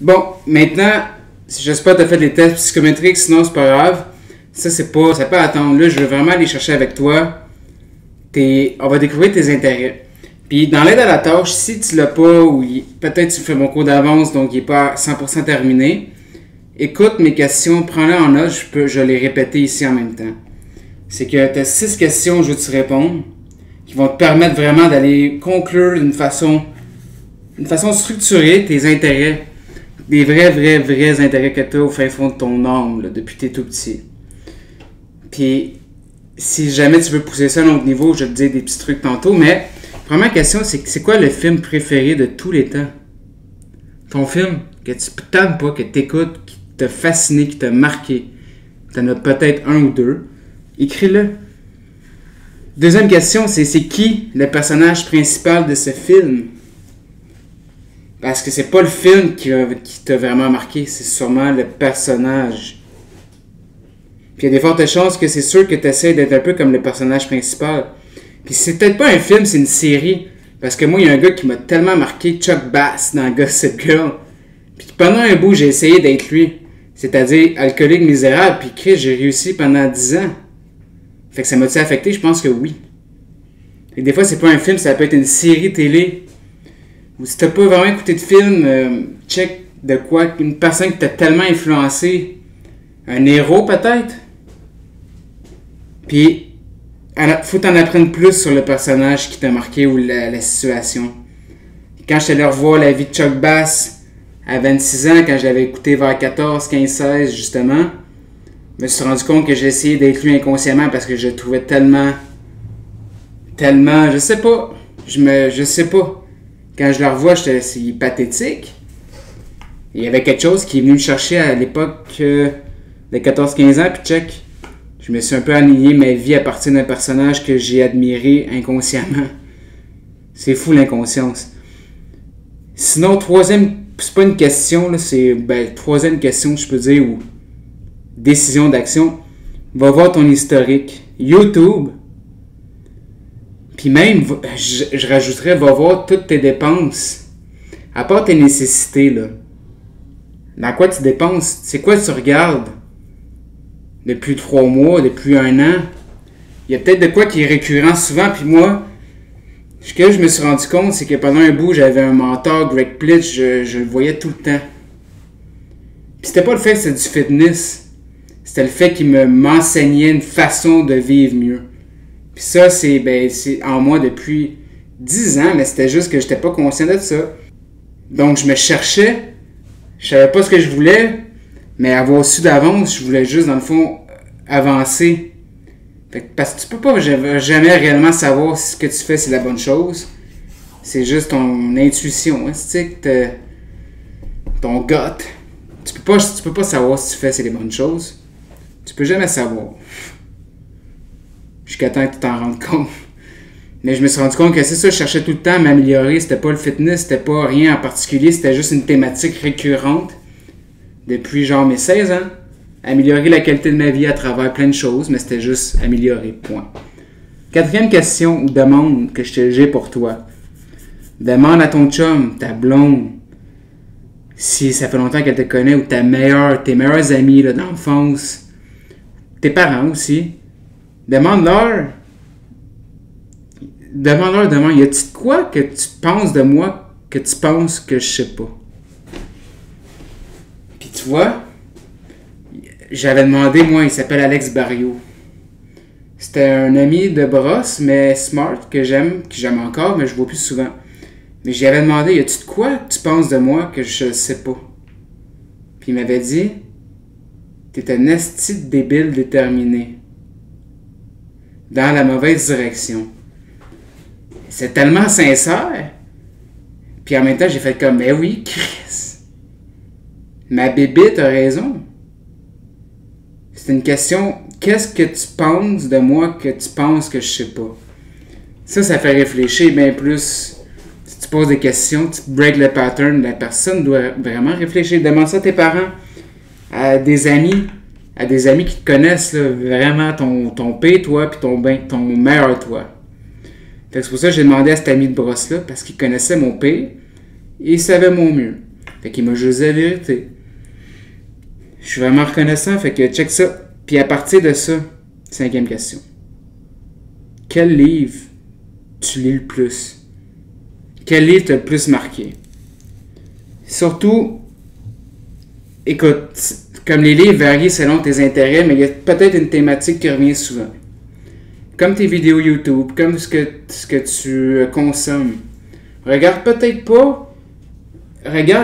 Bon, maintenant, si j'espère que tu as fait les tests psychométriques, sinon c'est pas grave. Ça peut attendre. Là, je veux vraiment aller chercher avec toi. On va découvrir tes intérêts. Puis dans l'aide à la tâche, si tu l'as pas, ou peut-être tu fais mon cours d'avance, donc il n'est pas 100% terminé, écoute mes questions, prends-les en note, je les répéter ici en même temps. C'est que tu as 6 questions, je veux que tu répondes, qui vont te permettre vraiment d'aller conclure d'une façon structurée tes intérêts. Des vrais intérêts que tu as au fin fond de ton âme, là, depuis que tu es tout petit. Puis, si jamais tu veux pousser ça à un autre niveau, je vais te dire des petits trucs tantôt, mais première question, c'est quoi le film préféré de tous les temps? Ton film que tu t'aimes pas, que tu écoutes, qui t'a fasciné, qui t'a marqué. T'en as peut-être un ou deux. Écris-le. Deuxième question, c'est qui le personnage principal de ce film? Parce que c'est pas le film qui t'a vraiment marqué, c'est sûrement le personnage. Puis il y a des fortes chances que c'est sûr que tu essaies d'être un peu comme le personnage principal. Puis c'est peut-être pas un film, c'est une série. Parce que moi, il y a un gars qui m'a tellement marqué, Chuck Bass, dans Gossip Girl. Puis pendant un bout, j'ai essayé d'être lui. C'est-à-dire alcoolique misérable. Puis Chris, j'ai réussi pendant 10 ans. Fait que ça m'a-tu affecté? Je pense que oui. Et des fois, c'est pas un film, ça peut être une série télé. Ou si t'as pas vraiment écouté de film, check de quoi, une personne qui t'a tellement influencé. Un héros peut-être. Puis, faut t'en apprendre plus sur le personnage qui t'a marqué ou la situation. Quand je suis allé revoir la vie de Chuck Bass à 26 ans, quand je l'avais écouté vers 14, 15, 16 justement, je me suis rendu compte que j'ai essayé d'être lui inconsciemment parce que je le trouvais tellement, je sais pas, je sais pas. Quand je le revois, c'est pathétique. Il y avait quelque chose qui est venu me chercher à l'époque de 14-15 ans, puis check. Je me suis un peu aligné ma vie à partir d'un personnage que j'ai admiré inconsciemment. C'est fou l'inconscience. Sinon, c'est pas une question, là, c'est troisième question, je peux dire, ou décision d'action. Va voir ton historique. YouTube. Puis même, je rajouterais, va voir toutes tes dépenses. À part tes nécessités, là. Dans quoi tu dépenses? C'est quoi tu regardes? Depuis 3 mois, depuis 1 an. Il y a peut-être de quoi qui est récurrent souvent. Puis moi, ce que je me suis rendu compte, c'est que pendant un bout, j'avais un mentor, Greg Plitch, je le voyais tout le temps. Puis c'était pas le fait que c'était du fitness. C'était le fait qu'il m'enseignait une façon de vivre mieux. Puis ça, c'est en moi depuis 10 ans, mais c'était juste que j'étais pas conscient de ça. Donc je me cherchais. Je savais pas ce que je voulais. Mais avoir su d'avance, je voulais juste, dans le fond, avancer. Parce que tu peux pas jamais réellement savoir si ce que tu fais, c'est la bonne chose. C'est juste ton intuition, hein, ton gut. Tu peux pas savoir si tu fais, c'est les bonnes choses. Tu peux jamais savoir. Jusqu'à temps que tu t'en rendes compte. Mais je me suis rendu compte que c'est ça, je cherchais tout le temps à m'améliorer. C'était pas le fitness, c'était pas rien en particulier, c'était juste une thématique récurrente. Depuis genre mes 16 ans, améliorer la qualité de ma vie à travers plein de choses, mais c'était juste améliorer, point. Quatrième question ou demande que j'ai pour toi. Demande à ton chum, ta blonde, si ça fait longtemps qu'elle te connaît, ou tes meilleurs amis là, d'enfance, tes parents aussi. Demande-leur, y a-t-il de quoi que tu penses de moi que tu penses que je sais pas? Tu vois, j'avais demandé, moi, il s'appelle Alex Barrio. C'était un ami de brosse, mais smart, que j'aime encore, mais je vois plus souvent. Mais j'avais demandé, y a-tu de quoi tu penses de moi que je sais pas? Puis il m'avait dit, t'es un esti de débile déterminé. Dans la mauvaise direction. C'est tellement sincère. Puis en même temps, j'ai fait comme, mais oui, Chris. Ma bébé, t'as raison. C'est une question, qu'est-ce que tu penses de moi que tu penses que je sais pas? Ça fait réfléchir bien plus. Si tu poses des questions, tu break le pattern, la personne doit vraiment réfléchir. Demande ça à tes parents, à des amis qui te connaissent là, vraiment ton père, toi, puis ton meilleur toi. Fait que c'est pour ça que j'ai demandé à cet ami de brosse-là, parce qu'il connaissait mon père, et il savait mon mieux. Fait qu'il m'a juste dit la vérité. Je suis vraiment reconnaissant, fait que check ça. Puis à partir de ça, 5e question. Quel livre tu lis le plus? Quel livre t'a le plus marqué? Surtout, écoute, comme les livres varient selon tes intérêts, mais il y a peut-être une thématique qui revient souvent. Comme tes vidéos YouTube, comme ce que tu consommes. Regarde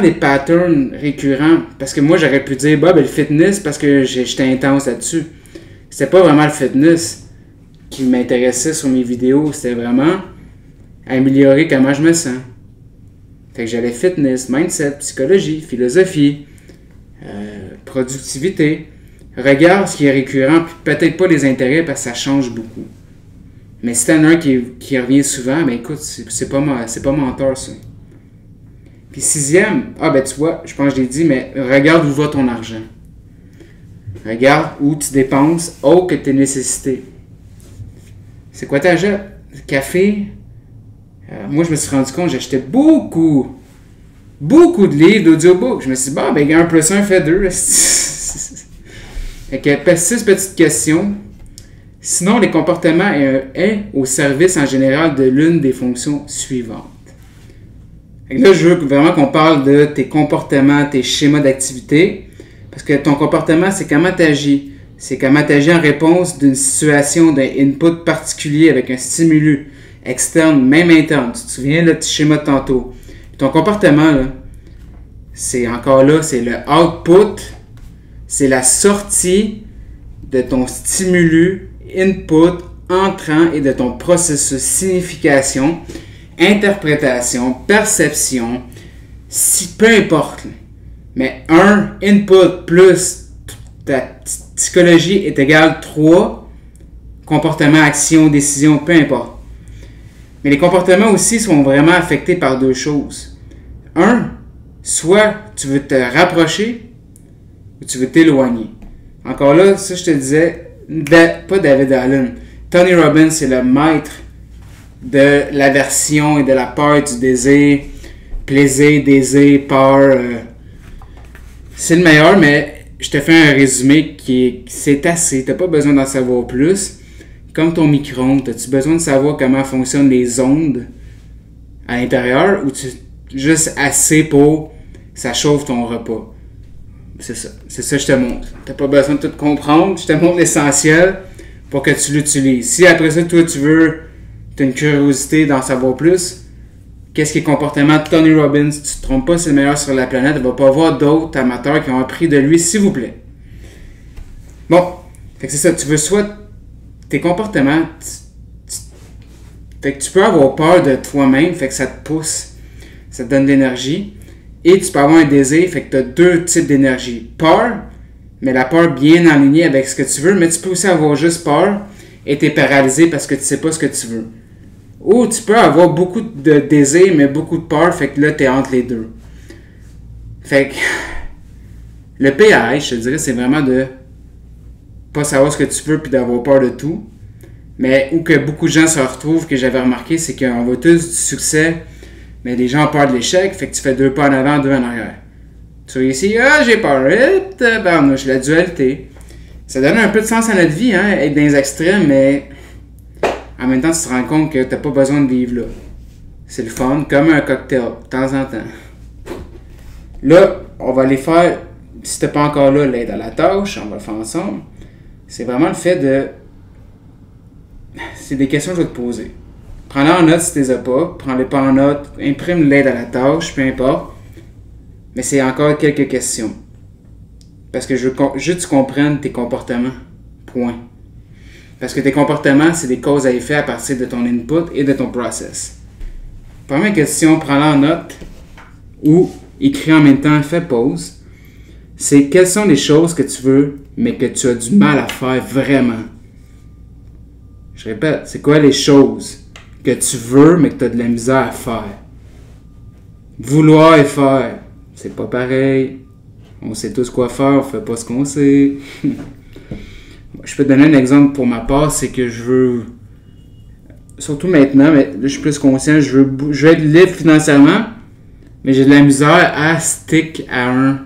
les patterns récurrents. Parce que moi, j'aurais pu dire, le fitness, parce que j'étais intense là-dessus. C'était pas vraiment le fitness qui m'intéressait sur mes vidéos. C'était vraiment améliorer comment je me sens. Fait que j'allais fitness, mindset, psychologie, philosophie, productivité. Regarde ce qui est récurrent, puis peut-être pas les intérêts parce que ça change beaucoup. Mais si t'en as un qui revient souvent, ben écoute, c'est pas menteur ça. Puis 6e, tu vois, je pense que je l'ai dit, mais regarde où va ton argent. Regarde où tu dépenses autre que tes nécessités. C'est quoi ta jette? Café? Moi, je me suis rendu compte, j'achetais beaucoup de livres d'audiobook. Je me suis dit, 1 plus 1 fait 2. Fait que 6 petites questions. Sinon, les comportements est au service en général de l'une des fonctions suivantes. Et là, je veux vraiment qu'on parle de tes comportements, tes schémas d'activité. Parce que ton comportement, c'est comment tu agis. C'est comment tu agis en réponse d'une situation, d'un input particulier avec un stimulus externe, même interne. Tu te souviens le petit schéma de tantôt. Ton comportement, là, c'est le output, c'est la sortie de ton stimulus, input, entrant et de ton processus signification, interprétation, perception, peu importe. Mais 1 input plus ta psychologie est égal 3 comportement, action, décision, peu importe. Mais les comportements aussi sont vraiment affectés par 2 choses. 1, soit tu veux te rapprocher ou tu veux t'éloigner. Encore là, ça je te disais, pas David Allen. Tony Robbins, c'est le maître de l'aversion et de la peur du désir. Plaisir, désir, peur. C'est le meilleur, mais je te fais un résumé c'est assez. Tu n'as pas besoin d'en savoir plus. Comme ton micro-ondes, as-tu besoin de savoir comment fonctionnent les ondes à l'intérieur ou juste assez pour que ça chauffe ton repas? C'est ça que je te montre. Tu n'as pas besoin de tout comprendre. Je te montre l'essentiel pour que tu l'utilises. Si après ça, toi, tu as une curiosité d'en savoir plus, qu'est-ce qui est comportement de Tony Robbins? Tu ne te trompes pas, c'est le meilleur sur la planète. Il ne va pas y avoir d'autres amateurs qui ont appris de lui, s'il vous plaît. Bon, fait que c'est ça. Tu veux soit tes comportements, fait que tu peux avoir peur de toi-même, fait que ça te pousse, ça te donne de l'énergie. Et tu peux avoir un désir, fait que tu as 2 types d'énergie. Peur, mais la peur bien alignée avec ce que tu veux, mais tu peux aussi avoir juste peur et t'es paralysé parce que tu sais pas ce que tu veux. Ou tu peux avoir beaucoup de désir, mais beaucoup de peur, fait que là, tu es entre les 2. Fait que le PAI, je te dirais, c'est vraiment de pas savoir ce que tu veux puis d'avoir peur de tout. Mais où que beaucoup de gens se retrouvent, que j'avais remarqué, c'est qu'on veut tous du succès, mais les gens ont peur de l'échec, fait que tu fais 2 pas en avant, 2 en arrière. Tu vois ici, j'ai peur, j'ai la dualité. Ça donne un peu de sens à notre vie, être dans les extrêmes, mais en même temps, tu te rends compte que tu n'as pas besoin de vivre là. C'est le fun, comme un cocktail, de temps en temps. Là, on va aller faire, si tu n'es pas encore là, l'aide à la tâche, on va le faire ensemble. C'est vraiment le fait de... C'est des questions que je vais te poser. Prends-les en note si tu les as pas. Prends-les pas en note. Imprime l'aide à la tâche, peu importe. Mais c'est encore quelques questions. Parce que je veux juste que tu comprennes tes comportements. Point. Parce que tes comportements, c'est des causes à effet à partir de ton input et de ton process. Première question, prends-la en note. Ou écris en même temps, fais pause. C'est quelles sont les choses que tu veux, mais que tu as du mal à faire vraiment. Je répète, c'est quoi les choses que tu veux, mais que tu as de la misère à faire? Vouloir et faire, c'est pas pareil. On sait tous quoi faire, on fait pas ce qu'on sait. Je peux te donner un exemple pour ma part, c'est que je veux, surtout maintenant, mais là je suis plus conscient, je veux être libre financièrement, mais j'ai de la misère à stick à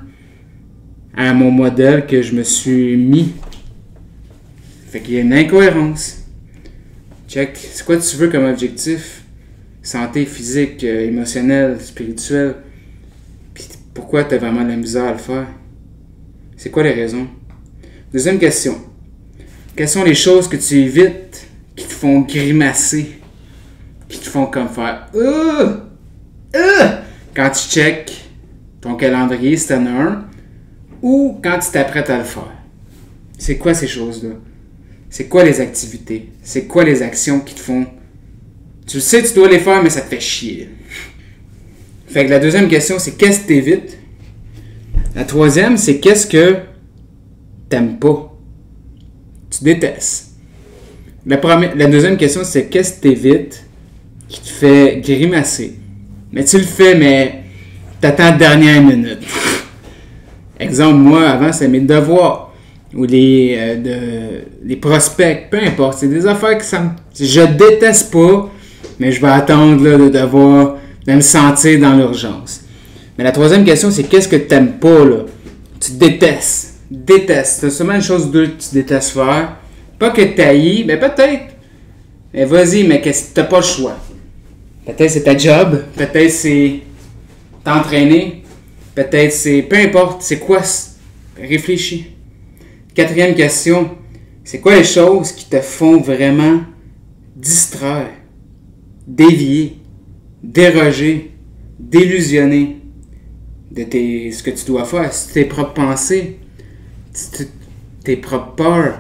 mon modèle que je me suis mis. Fait qu'il y a une incohérence. Check. C'est quoi tu veux comme objectif? Santé physique, émotionnelle, spirituelle. Puis pourquoi tu as vraiment de la misère à le faire? C'est quoi les raisons? Deuxième question. Quelles sont les choses que tu évites qui te font grimacer? Qui te font comme faire quand tu check ton calendrier, si t'en as un, ou quand tu t'apprêtes à le faire. C'est quoi ces choses-là? C'est quoi les activités? C'est quoi les actions qui te font... Tu le sais, tu dois les faire, mais ça te fait chier. Fait que la deuxième question, c'est qu'est-ce que t'évites? La troisième, c'est qu'est-ce que t'aimes pas? Tu détestes. La deuxième question, c'est qu'est-ce que t'évites qui te fait grimacer? Mais tu le fais, mais t'attends la dernière minute. Exemple, moi, avant, c'est mes devoirs. Ou les prospects, peu importe. C'est des affaires que je déteste pas, mais je vais attendre là, de me sentir dans l'urgence. Mais la troisième question, c'est qu'est-ce que tu n'aimes pas, là? Tu détestes. Détestes. C'est seulement une chose ou deux que tu détestes faire. Pas que tu haïs, mais peut-être. Mais vas-y, mais t'as pas le choix. Peut-être c'est ta job, peut-être c'est t'entraîner, peut-être c'est... Peu importe, c'est quoi? Réfléchis. Quatrième question, c'est quoi les choses qui te font vraiment distraire, dévier, déroger, d'illusionner de ce que tu dois faire, tes propres pensées, tes propres peurs,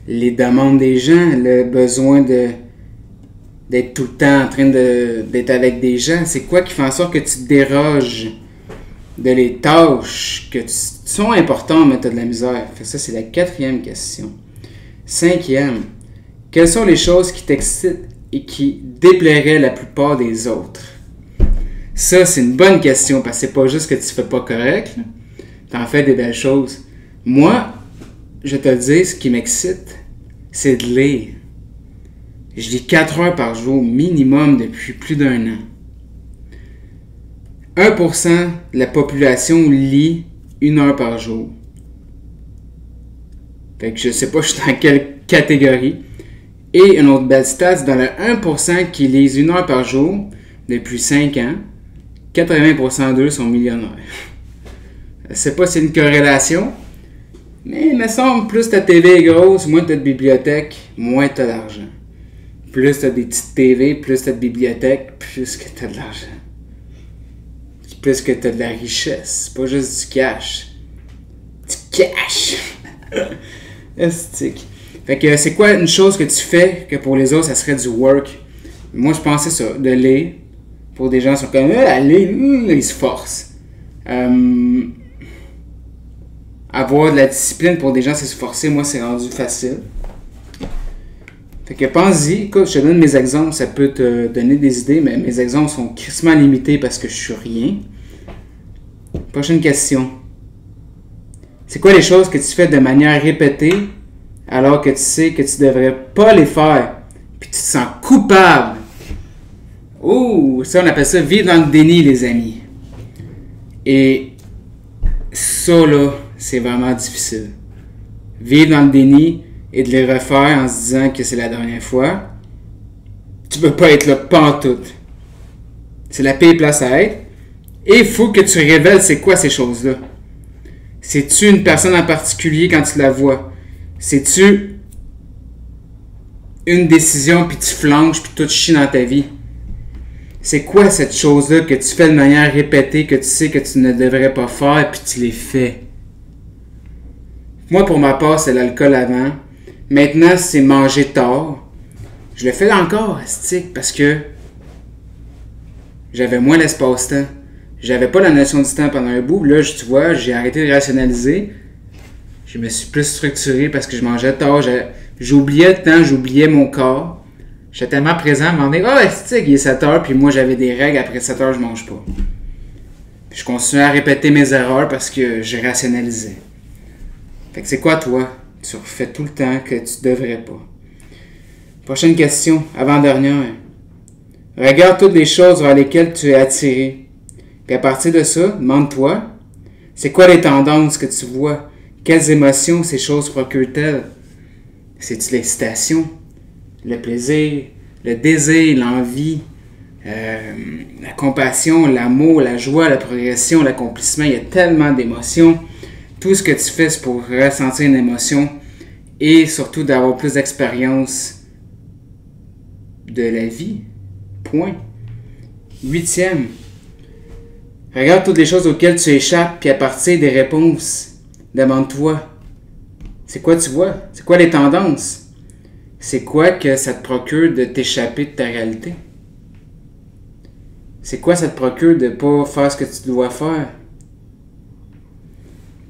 les demandes des gens, le besoin d'être tout le temps en train d'être avec des gens. C'est quoi qui fait en sorte que tu te déroges de les tâches qui sont importantes, mais tu as de la misère? Fait que ça, c'est la quatrième question. Cinquième, quelles sont les choses qui t'excitent et qui déplairaient la plupart des autres? Ça, c'est une bonne question, parce que c'est pas juste que tu fais pas correct. Tu en fais des belles choses. Moi, je te le dis, ce qui m'excite, c'est de lire. Je lis 4 heures par jour minimum depuis plus d'1 an. 1% de la population lit 1 heure par jour. Fait que je sais pas je suis dans quelle catégorie. Et une autre belle stat, dans le 1% qui lisent 1 heure par jour depuis 5 ans, 80% d'eux sont millionnaires. Je sais pas si c'est une corrélation, mais il me semble plus ta TV est grosse, moins tu as de bibliothèque, moins tu as d'argent. Plus tu as des petites TV, plus tu as de bibliothèque, plus que tu as de l'argent. Plus que tu as de la richesse. C'est pas juste du cash. Du cash! Estique. Fait que c'est quoi une chose que tu fais que pour les autres, ça serait du work? Moi, je pensais ça, de lire. Pour des gens qui sont comme, allez, ils se forcent. Avoir de la discipline pour des gens, c'est se forcer. Moi, c'est rendu facile. Fait que pense-y, écoute, je te donne mes exemples, ça peut te donner des idées, mais mes exemples sont crissement limités parce que je suis rien. Prochaine question. C'est quoi les choses que tu fais de manière répétée alors que tu sais que tu devrais pas les faire, puis tu te sens coupable? Oh, ça on appelle ça vivre dans le déni, les amis. Et ça là, c'est vraiment difficile. Vivre dans le déni et de les refaire en se disant que c'est la dernière fois, tu peux pas être là pantoute. C'est la pire place à être. Et il faut que tu révèles c'est quoi ces choses-là. C'est-tu une personne en particulier quand tu la vois? C'est-tu une décision puis tu flanches puis tout chie dans ta vie? C'est quoi cette chose-là que tu fais de manière répétée, que tu sais que tu ne devrais pas faire puis tu les fais? Moi, pour ma part, c'est l'alcool avant. Maintenant, c'est manger tard. Je le fais encore, astique, parce que j'avais moins l'espace-temps. J'avais pas la notion du temps pendant un bout. Là, tu vois, j'ai arrêté de rationaliser. Je me suis plus structuré parce que je mangeais tard. J'oubliais le temps, j'oubliais mon corps. J'étais tellement présent à me demander, astique, il est 7 heures, puis moi, j'avais des règles. Après 7 heures, je mange pas. Puis je continuais à répéter mes erreurs parce que je rationalisais. Fait que c'est quoi, toi? Tu refais tout le temps que tu devrais pas. Prochaine question, avant-dernière. Regarde toutes les choses vers lesquelles tu es attiré Puis à partir de ça, demande-toi, c'est quoi les tendances que tu vois? Quelles émotions ces choses procurent-elles? C'est-tu l'excitation, le plaisir, le désir, l'envie, la compassion, l'amour, la joie, la progression, l'accomplissement? Il y a tellement d'émotions. Tout ce que tu fais, c'est pour ressentir une émotion et surtout d'avoir plus d'expérience de la vie. Point. 8e. Regarde toutes les choses auxquelles tu échappes, puis à partir des réponses, demande-toi, c'est quoi tu vois? C'est quoi les tendances? C'est quoi que ça te procure de t'échapper de ta réalité? C'est quoi ça te procure de ne pas faire ce que tu dois faire?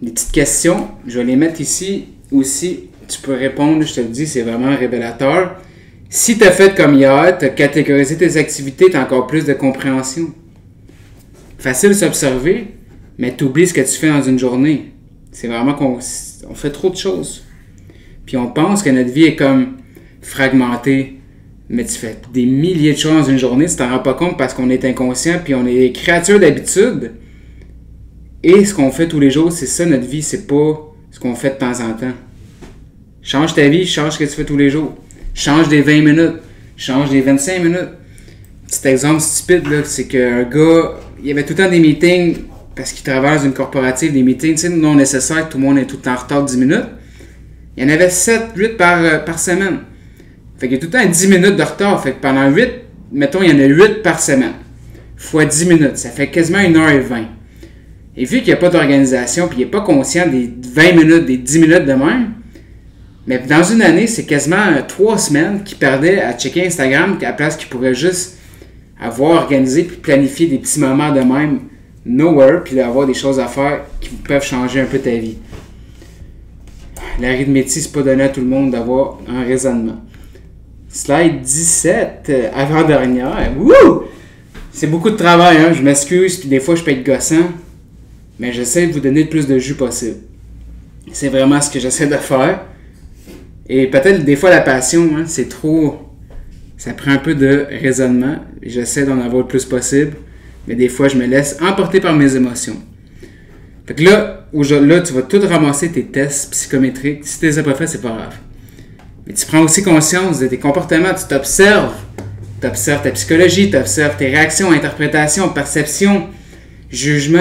Des petites questions, je vais les mettre ici aussi. Tu peux répondre, je te le dis, c'est vraiment révélateur. Si tu as fait comme hier, tu as catégorisé tes activités, tu as encore plus de compréhension. Facile de s'observer, mais tu oublies ce que tu fais dans une journée. C'est vraiment qu'on fait trop de choses. Puis on pense que notre vie est comme fragmentée, mais tu fais des milliers de choses dans une journée, tu t'en rends pas compte parce qu'on est inconscient, puis on est des créatures d'habitude. Et ce qu'on fait tous les jours, c'est ça notre vie, c'est pas ce qu'on fait de temps en temps. Change ta vie, change ce que tu fais tous les jours. Change des 20 minutes, change des 25 minutes. Petit exemple stupide, là, c'est qu'un gars, il y avait tout le temps des meetings, parce qu'il travaille dans une corporative, des meetings, tu sais, non nécessaires, tout le monde est tout le temps en retard de 10 minutes. Il y en avait 7-8 par semaine. Fait qu'il y a tout le temps 10 minutes de retard. Fait que pendant 8, mettons, il y en a 8 par semaine. Fois 10 minutes, ça fait quasiment 1h20. Et vu qu'il n'y a pas d'organisation, puis il n'est pas conscient des 20 minutes, des 10 minutes de même, mais dans une année, c'est quasiment 3 semaines qu'il perdait à checker Instagram, à la place qu'il pourrait juste avoir organisé puis planifier des petits moments de même, nowhere, puis d'avoir des choses à faire qui peuvent changer un peu ta vie. L'arithmétique, c'est pas donné à tout le monde d'avoir un raisonnement. Slide 17, avant-dernière. Wouh! C'est beaucoup de travail, hein? Je m'excuse, puis des fois je peux être gossant, mais j'essaie de vous donner le plus de jus possible. C'est vraiment ce que j'essaie de faire. Et peut-être des fois la passion, hein, c'est trop... Ça prend un peu de raisonnement. J'essaie d'en avoir le plus possible, mais des fois je me laisse emporter par mes émotions. Fait que là, tu vas tout ramasser tes tests psychométriques. Si tu les as pas fait, c'est pas grave. Mais tu prends aussi conscience de tes comportements, tu t'observes. Tu observes ta psychologie, tu observes tes réactions, interprétations, perceptions, jugements,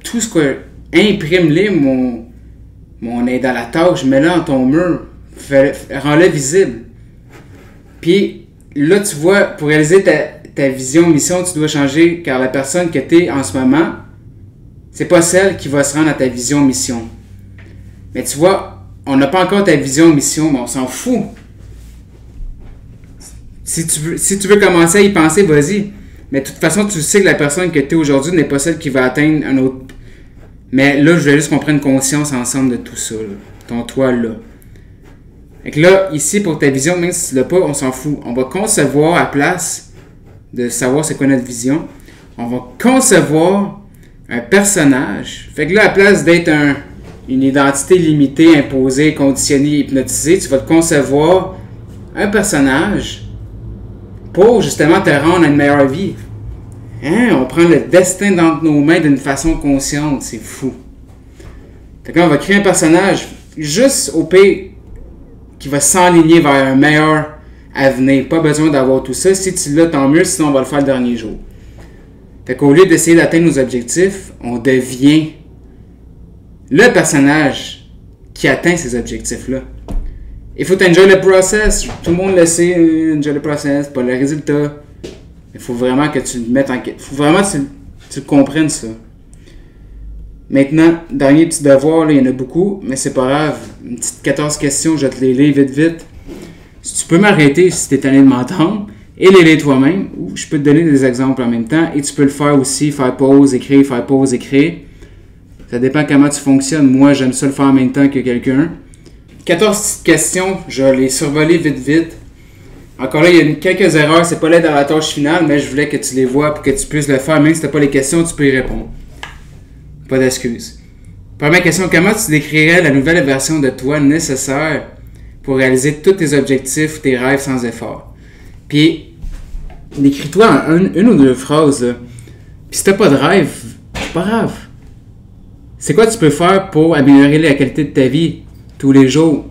tout ce que imprime-les, mon aide à la tâche, mets-le dans ton mur, rends-le visible. Puis là, tu vois, pour réaliser ta vision, mission, tu dois changer, car la personne que tu es en ce moment, c'est pas celle qui va se rendre à ta vision, mission. Mais tu vois, on n'a pas encore ta vision, mission, mais on s'en fout. Si tu veux commencer à y penser, vas-y. Mais de toute façon, tu sais que la personne que tu es aujourd'hui n'est pas celle qui va atteindre un autre. Mais là, je voulais juste qu'on prenne conscience ensemble de tout ça, là. Ton toi là. Fait que là, ici, pour ta vision, même si tu l'as pas, on s'en fout. On va concevoir, à place de savoir c'est quoi notre vision, on va concevoir un personnage. Fait que là, à place d'être une identité limitée, imposée, conditionnée, hypnotisée, tu vas te concevoir un personnage pour justement te rendre à une meilleure vie. Hein? On prend le destin dans nos mains d'une façon consciente. C'est fou. Fait que là, on va créer un personnage juste au pire qui va s'enligner vers un meilleur avenir. Pas besoin d'avoir tout ça. Si tu l'as, tant mieux. Sinon, on va le faire le dernier jour. Fait qu'au lieu d'essayer d'atteindre nos objectifs, on devient le personnage qui atteint ces objectifs-là. Il faut enjoy le process. Tout le monde le sait, enjoy le process, pas le résultat. Il faut vraiment que tu le mettes en... Il faut vraiment que tu comprennes ça. Maintenant, dernier petit devoir, là, il y en a beaucoup, mais c'est pas grave. Une petite 14 questions, je vais te les lire vite. Si tu peux m'arrêter si tu es tanné de m'entendre, et les lire toi-même, ou je peux te donner des exemples en même temps, et tu peux le faire aussi, faire pause, écrire, faire pause, écrire. Ça dépend comment tu fonctionnes. Moi, j'aime ça le faire en même temps que quelqu'un. 14 petites questions, je vais les survoler vite. Encore là, il y a quelques erreurs, c'est pas l'aide à la tâche finale, mais je voulais que tu les vois pour que tu puisses le faire. Même si tu n'as pas les questions, tu peux y répondre. Pas d'excuses. Première question, comment tu décrirais la nouvelle version de toi nécessaire pour réaliser tous tes objectifs, tes rêves sans effort? Puis, décris-toi en une ou deux phrases. Là. Puis si t'as pas de rêve, c'est pas grave. C'est quoi tu peux faire pour améliorer la qualité de ta vie tous les jours?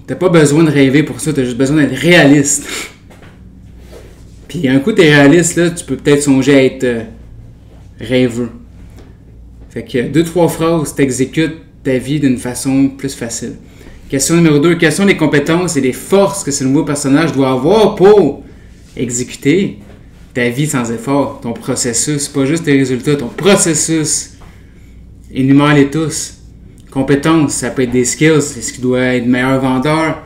T'as pas besoin de rêver pour ça, t'as juste besoin d'être réaliste. Puis un coup t'es réaliste, là, tu peux peut-être songer à être rêveux. Fait que 2-3 phrases, t'exécutes ta vie d'une façon plus facile. Question numéro 2, quelles sont les compétences et les forces que ce nouveau personnage doit avoir pour exécuter ta vie sans effort, ton processus, pas juste tes résultats, ton processus. Énumère-les tous. Compétences, ça peut être des skills, est-ce qu'il doit être meilleur vendeur?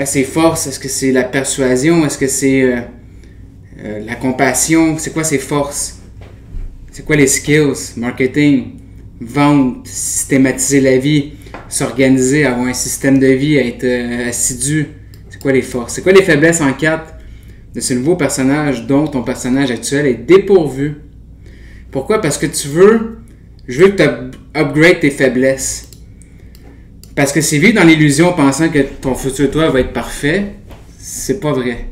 Ses forces, est-ce que c'est la persuasion? Est-ce que c'est la compassion? C'est quoi ses forces? C'est quoi les skills? Marketing, vente, systématiser la vie, s'organiser, avoir un système de vie, être assidu. C'est quoi les forces? C'est quoi les faiblesses en 4 de ce nouveau personnage dont ton personnage actuel est dépourvu? Pourquoi? Parce que je veux que tu upgrades tes faiblesses. Parce que c'est vivre dans l'illusion pensant que ton futur toi va être parfait, c'est pas vrai.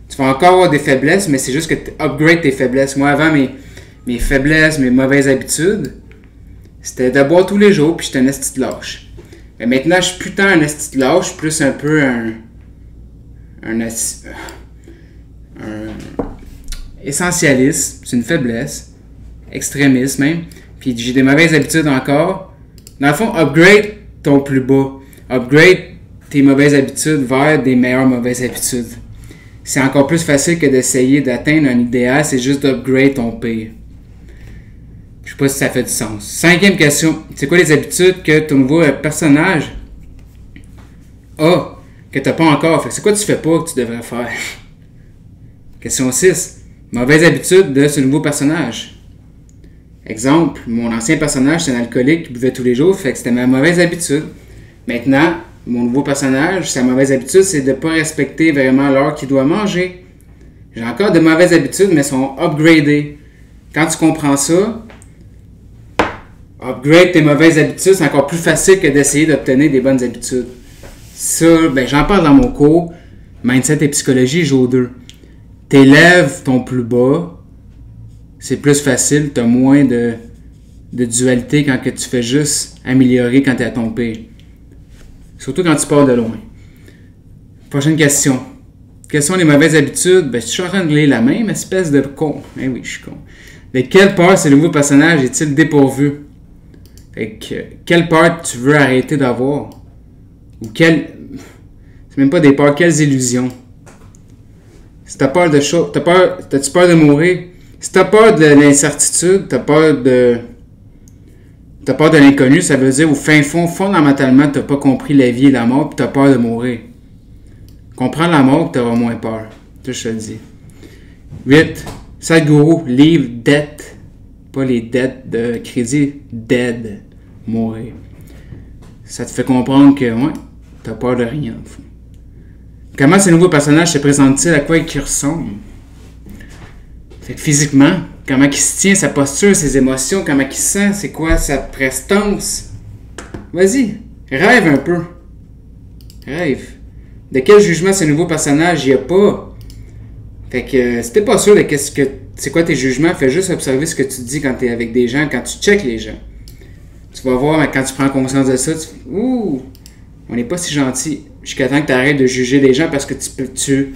Tu vas encore avoir des faiblesses, mais c'est juste que tu upgrades tes faiblesses. Moi, avant, mes faiblesses, mes mauvaises habitudes, c'était de boire tous les jours, puis j'étais un esti de lâche. Mais maintenant, je suis plus tant un esti de lâche, plus un peu un essentialiste, c'est une faiblesse, extrémiste même, puis j'ai des mauvaises habitudes encore. Dans le fond, upgrade ton plus bas. Upgrade tes mauvaises habitudes vers des meilleures mauvaises habitudes. C'est encore plus facile que d'essayer d'atteindre un idéal, c'est juste d'upgrade ton pire. Je sais pas si ça fait du sens. 5e question. C'est quoi les habitudes que ton nouveau personnage a, que tu n'as pas encore? Fait que c'est quoi que tu fais pas que tu devrais faire? Question 6. Mauvaise habitude de ce nouveau personnage. Exemple, mon ancien personnage, c'est un alcoolique qui buvait tous les jours, fait que c'était ma mauvaise habitude. Maintenant, mon nouveau personnage, sa mauvaise habitude, c'est de ne pas respecter vraiment l'heure qu'il doit manger. J'ai encore de mauvaises habitudes, mais elles sont upgradées. Quand tu comprends ça, upgrade tes mauvaises habitudes, c'est encore plus facile que d'essayer d'obtenir des bonnes habitudes. Ça, ben, j'en parle dans mon cours. Mindset et psychologie, jour 2. T'élèves ton plus bas. C'est plus facile, tu as moins de dualité quand que tu fais juste améliorer quand tu es à ton pire. Surtout quand tu pars de loin. Prochaine question. Quelles sont les mauvaises habitudes? Ben, je suis en train de lire la même espèce de con. Eh oui, je suis con. De quelle peur ce nouveau personnage est-il dépourvu? Fait que, quelle peur tu veux arrêter d'avoir? Ou c'est même pas des peurs, quelles illusions? Si t'as peur de choses, t'as-tu peur de mourir? Si t'as peur de l'incertitude, t'as peur de l'inconnu, ça veut dire au fin fond, fondamentalement, t'as pas compris la vie et la mort, puis t'as peur de mourir. Comprends la mort, puis t'auras moins peur. Ça, je te le dis. 8. Sadhguru, livre dette. Pas les dettes de crédit, dead. Mourir. Ça te fait comprendre que, ouais, t'as peur de rien. Comment ce nouveau personnage se présente-t-il? À quoi il ressemble? Fait que physiquement, comment il se tient, sa posture, ses émotions, comment il se sent, c'est quoi sa prestance? Vas-y, rêve un peu. Rêve. De quel jugement ce nouveau personnage il n'y a pas? Fait que si t'es pas sûr de c'est quoi tes jugements, fais juste observer ce que tu dis quand tu es avec des gens, quand tu checkes les gens. Tu vas voir, quand tu prends conscience de ça, ouh, on n'est pas si gentil. Jusqu'à temps que tu arrêtes de juger les gens parce que tu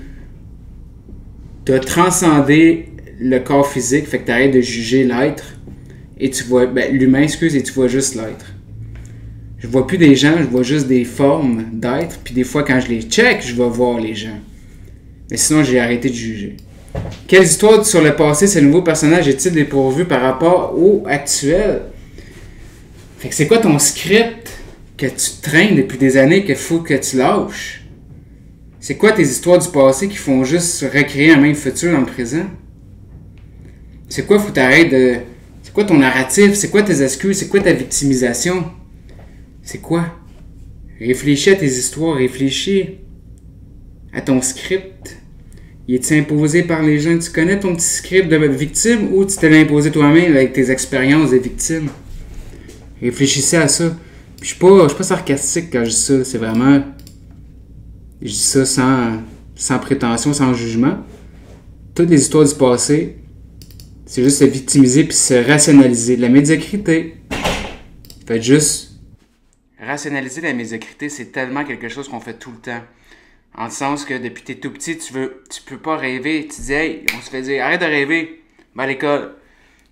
as transcendé le corps physique, fait que tu arrêtes de juger l'être et tu vois, l'humain, et tu vois juste l'être. Je vois plus des gens, je vois juste des formes d'être, puis des fois quand je les check, je vais voir les gens. Mais sinon, j'ai arrêté de juger. Quelle histoire sur le passé ce nouveau personnage est-il dépourvu par rapport au actuel? Fait que c'est quoi ton script que tu traînes depuis des années qu'il faut que tu lâches? C'est quoi tes histoires du passé qui font juste recréer un même futur dans le présent? C'est quoi, faut t'arrêter de... C'est quoi ton narratif? C'est quoi tes excuses? C'est quoi ta victimisation? C'est quoi? Réfléchis à tes histoires, réfléchis à ton script. Il est imposé par les gens que tu connais, ton petit script de victime, ou tu te l'as imposé toi-même avec tes expériences de victime? Réfléchissez à ça. Puis je suis pas sarcastique quand je dis ça, c'est vraiment... Je dis ça sans prétention, sans jugement. Toutes les histoires du passé, C'est juste se victimiser puis se rationaliser. La médiocrité. Faites juste... Rationaliser la médiocrité, c'est tellement quelque chose qu'on fait tout le temps. En le sens que depuis que t'es tout petit, tu peux pas rêver. Tu dis, hey, on se fait dire, arrête de rêver, va à l'école.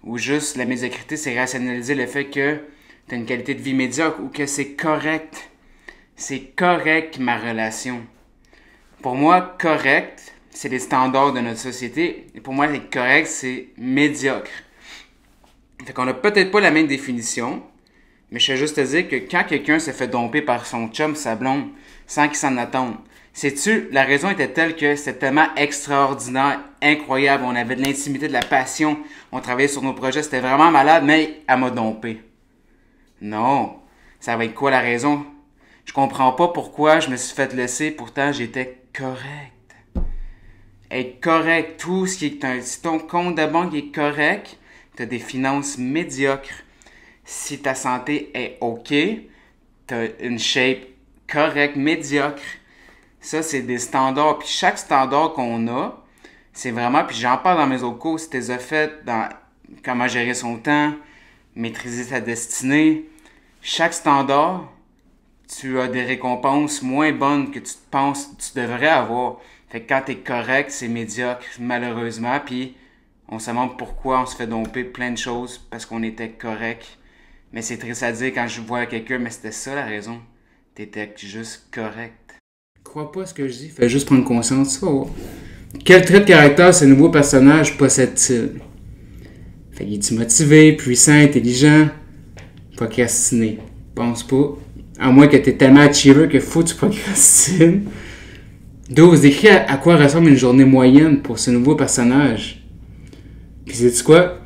Ou juste, la médiocrité, c'est rationaliser le fait que t'as une qualité de vie médiocre ou que c'est correct. C'est correct, ma relation. Pour moi, correct, c'est les standards de notre société. Et pour moi, être correct, c'est médiocre. Fait qu'on a peut-être pas la même définition, mais je vais juste te dire que quand quelqu'un se fait domper par son chum, sa blonde, sans qu'il s'en attende, sais-tu, la raison était telle que c'était tellement extraordinaire, incroyable, on avait de l'intimité, de la passion, on travaillait sur nos projets, c'était vraiment malade, mais elle m'a dompé. Non, ça va être quoi la raison? Je comprends pas pourquoi je me suis fait laisser, pourtant j'étais correct. Être correct, tout ce qui est si ton compte de banque est correct, tu as des finances médiocres. Si ta santé est OK, tu as une shape correcte, médiocre. Ça, c'est des standards. Puis chaque standard qu'on a, c'est vraiment, puis j'en parle dans mes autres cours, si tu les as fait dans comment gérer son temps, maîtriser sa destinée. Chaque standard, tu as des récompenses moins bonnes que tu penses que tu devrais avoir. Fait que quand t'es correct, c'est médiocre, malheureusement, puis on se demande pourquoi on se fait domper plein de choses parce qu'on était correct. Mais c'est triste à dire quand je vois quelqu'un, mais c'était ça la raison. T'étais juste correct. Crois pas ce que je dis, fais juste prendre conscience. Oh. Quel trait de caractère ce nouveau personnage possède-t-il? Fait qu'il est motivé, puissant, intelligent, procrastiné. Pense pas. À moins que t'es tellement achiever que faut que tu procrastines. 12. Décris à quoi ressemble une journée moyenne pour ce nouveau personnage. Puis sais-tu quoi?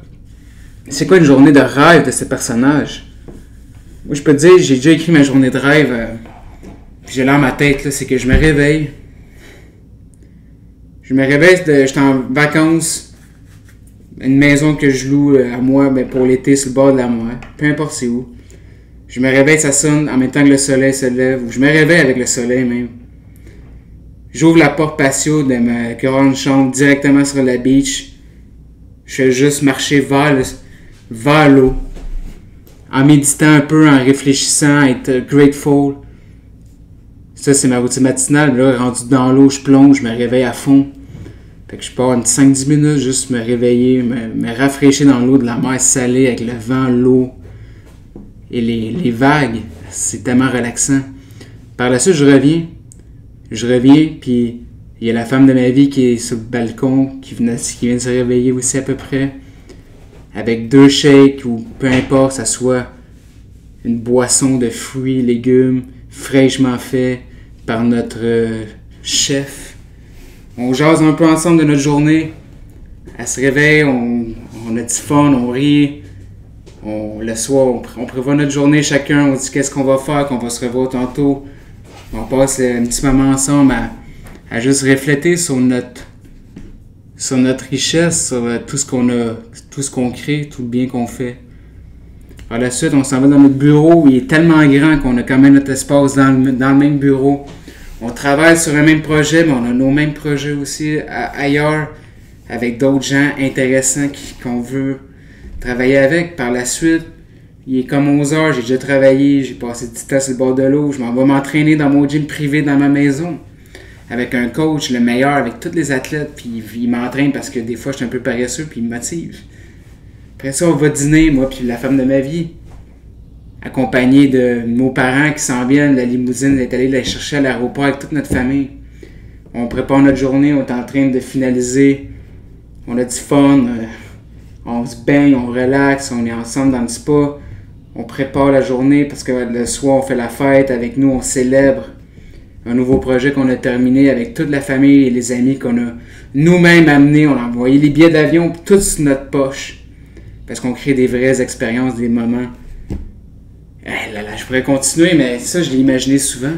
C'est quoi une journée de rêve de ce personnage? Moi, je peux te dire, j'ai déjà écrit ma journée de rêve. Puis j'ai là dans ma tête, là, c'est que je me réveille. J'étais en vacances. Une maison que je loue à moi, ben, pour l'été, sur le bord de la mer. Peu importe c'est où. Je me réveille, ça sonne en même temps que le soleil se lève. Ou je me réveille avec le soleil même. J'ouvre la porte patio de ma grande chambre directement sur la beach. Je fais juste marcher vers l'eau. En méditant un peu, en réfléchissant, être grateful. Ça, c'est ma routine matinale. Là, rendu dans l'eau, je plonge, je me réveille à fond. Fait que je pars une 5-10 minutes, juste me réveiller, me rafraîchir dans l'eau de la mer salée avec le vent, l'eau et les vagues. C'est tellement relaxant. Par la suite, je reviens, puis il y a la femme de ma vie qui est sur le balcon, qui vient de se réveiller aussi à peu près, avec 2 shakes ou peu importe, ça soit une boisson de fruits, légumes, fraîchement fait par notre chef. On jase un peu ensemble de notre journée. Elle se réveille, on a du fun, on rit. Le soir, on prévoit notre journée chacun, on dit qu'est-ce qu'on va faire, qu'on va se revoir tantôt. On passe un petit moment ensemble à juste refléter sur notre richesse, sur tout ce qu'on a, tout ce qu'on crée, tout le bien qu'on fait. Par la suite, on s'en va dans notre bureau. Il est tellement grand qu'on a quand même notre espace dans le même bureau. On travaille sur un même projet, mais on a nos mêmes projets aussi ailleurs, avec d'autres gens intéressants qu'on veut travailler avec. Par la suite, il est comme 11 heures, j'ai déjà travaillé, j'ai passé du temps sur le bord de l'eau. Je m'en vais m'entraîner dans mon gym privé dans ma maison, avec un coach, le meilleur, avec tous les athlètes. Puis il m'entraîne parce que des fois, je suis un peu paresseux, puis il me motive. Après ça, on va dîner, moi puis la femme de ma vie, accompagnée de nos parents qui s'en viennent. La limousine est allée les chercher à l'aéroport avec toute notre famille. On prépare notre journée, on est en train de finaliser. On a du fun, on se baigne, on relaxe, on est ensemble dans le spa. On prépare la journée parce que le soir, on fait la fête avec nous, on célèbre un nouveau projet qu'on a terminé avec toute la famille et les amis qu'on a nous-mêmes amenés. On a envoyé les billets d'avion, tout sur notre poche. Parce qu'on crée des vraies expériences, des moments. Je pourrais continuer, mais ça, je l'ai imaginé souvent.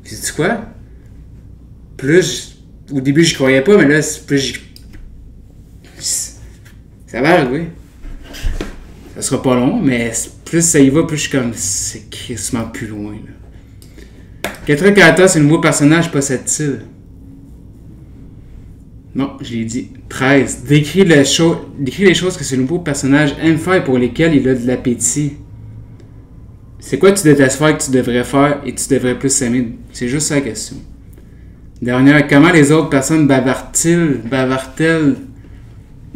Puis, sais-tu quoi? Au début, je croyais pas, mais là, ça va arriver. Ça sera pas long, mais plus ça y va, plus je suis comme, c'est crissement plus loin, là. Quel truc à c'est le nouveau personnage possède-t-il? Non, je l'ai dit. 13. Décris les choses que ce nouveau personnage aime faire et pour lesquelles il a de l'appétit. C'est quoi que tu détestes faire que tu devrais faire et tu devrais plus aimer? C'est juste ça la question. Dernière, comment les autres personnes bavardent-elles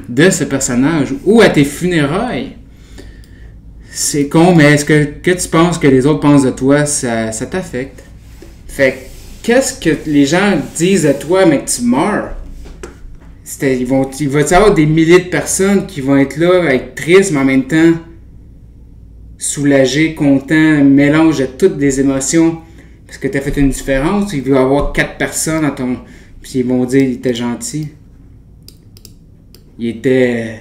de ce personnage ou à tes funérailles? C'est con, mais est-ce que tu penses que les autres pensent de toi, ça t'affecte? Fait que, qu'est-ce que les gens disent de toi, mais que tu meurs? Il va y avoir des milliers de personnes qui vont être là, être tristes, mais en même temps soulagés, contents, un mélange de toutes les émotions. Parce que tu as fait une différence. Il va y avoir 4 personnes dans ton... Puis ils vont dire, il était gentil. Il était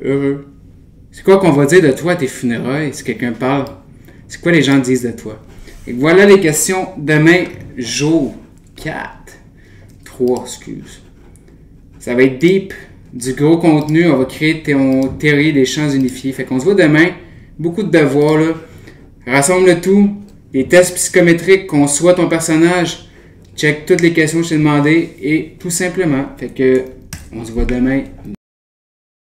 heureux. C'est quoi qu'on va dire de toi à tes funérailles si quelqu'un parle? C'est quoi les gens disent de toi? Et voilà les questions demain, jour 4. 3, excuse. Ça va être deep, du gros contenu. On va créer ton théorie des champs unifiés. Fait qu'on se voit demain. Beaucoup de devoirs, là. Rassemble le tout. Les tests psychométriques, conçoit ton personnage. Check toutes les questions que je t'ai demandées. Et tout simplement. Fait que, on se voit demain.